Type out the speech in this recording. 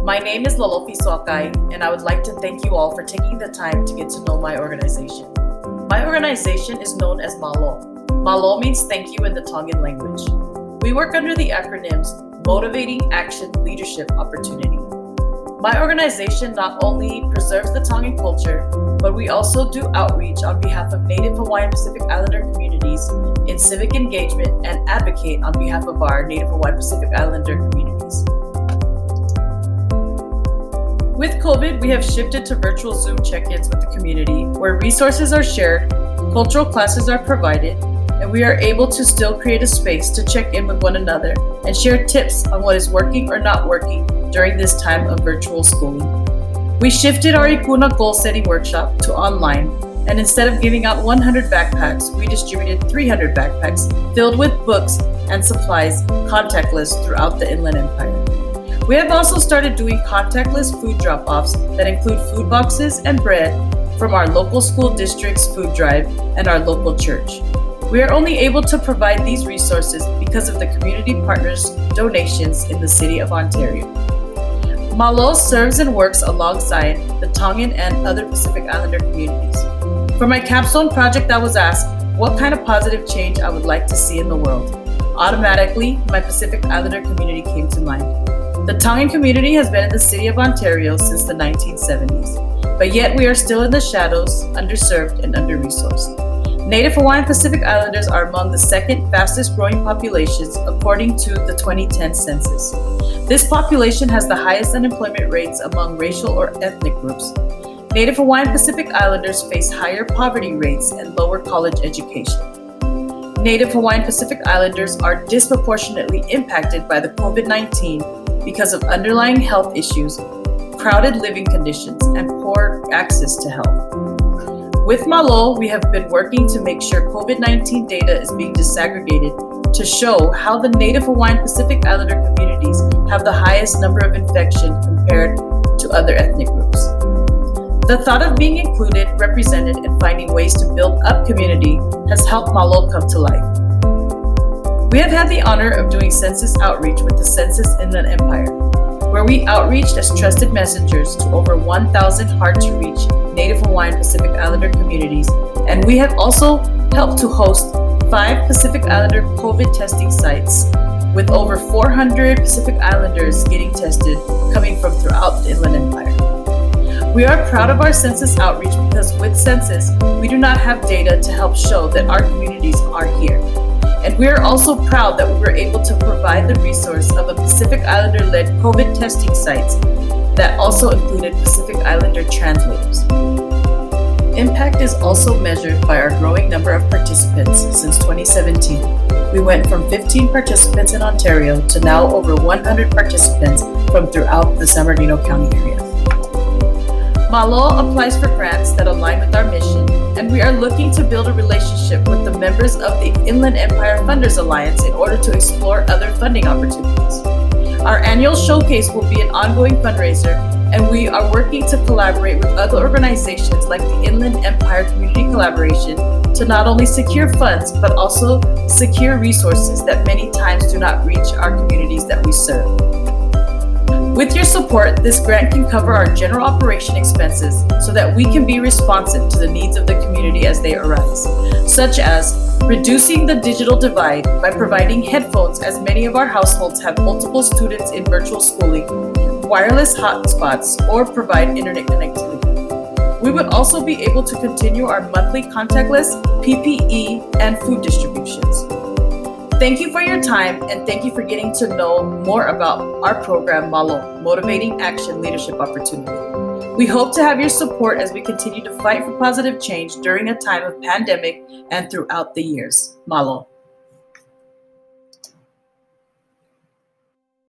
My name is Lolofi Soakai, and I would like to thank you all for taking the time to get to know my organization. My organization is known as MALO. MALO means thank you in the Tongan language. We work under the acronyms Motivating Action Leadership Opportunity. My organization not only preserves the Tongan culture, but we also do outreach on behalf of Native Hawaiian Pacific Islander communities in civic engagement and advocate on behalf of our Native Hawaiian Pacific Islander communities. With COVID, we have shifted to virtual Zoom check-ins with the community where resources are shared, cultural classes are provided, and we are able to still create a space to check in with one another and share tips on what is working or not working during this time of virtual schooling. We shifted our Ikuna goal-setting workshop to online, and instead of giving out 100 backpacks, we distributed 300 backpacks filled with books and supplies contactless throughout the Inland Empire. We have also started doing contactless food drop-offs that include food boxes and bread from our local school district's food drive and our local church. We are only able to provide these resources because of the community partners' donations in the city of Ontario. MALO serves and works alongside the Tongan and other Pacific Islander communities. For my capstone project, I was asked what kind of positive change I would like to see in the world. Automatically, my Pacific Islander community came to mind. The Tongan community has been in the city of Ontario since the 1970s, but yet we are still in the shadows, underserved and under-resourced. Native Hawaiian Pacific Islanders are among the second fastest growing populations according to the 2010 census. This population has the highest unemployment rates among racial or ethnic groups. Native Hawaiian Pacific Islanders face higher poverty rates and lower college education. Native Hawaiian Pacific Islanders are disproportionately impacted by the COVID-19 because of underlying health issues, crowded living conditions, and poor access to health. With MALO, we have been working to make sure COVID-19 data is being disaggregated to show how the Native Hawaiian Pacific Islander communities have the highest number of infection compared to other ethnic groups. The thought of being included, represented, and finding ways to build up community has helped MALO come to life. We have had the honor of doing census outreach with the Census Inland Empire, where we outreached as trusted messengers to over 1,000 hard-to-reach Native Hawaiian Pacific Islander communities, and we have also helped to host 5 Pacific Islander COVID testing sites, with over 400 Pacific Islanders getting tested coming from throughout the Inland Empire. We are proud of our census outreach because with census, we do not have data to help show that our communities are here. And we are also proud that we were able to provide the resource of a Pacific Islander-led COVID testing sites that also included Pacific Islander translators. Impact is also measured by our growing number of participants since 2017. We went from 15 participants in Ontario to now over 100 participants from throughout the San Bernardino County area. MALO applies for grants that align with our mission, and we are looking to build a relationship with the members of the Inland Empire Funders Alliance in order to explore other funding opportunities. Our annual showcase will be an ongoing fundraiser, and we are working to collaborate with other organizations like the Inland Empire Community Collaboration to not only secure funds, but also secure resources that many times do not reach our communities that we serve. With your support, this grant can cover our general operation expenses so that we can be responsive to the needs of the community as they arise, such as reducing the digital divide by providing headphones as many of our households have multiple students in virtual schooling, wireless hotspots, or provide internet connectivity. We would also be able to continue our monthly contactless PPE and food distributions. Thank you for your time, and thank you for getting to know more about our program, MALO, Motivating Action Leadership Opportunity. We hope to have your support as we continue to fight for positive change during a time of pandemic and throughout the years. MALO.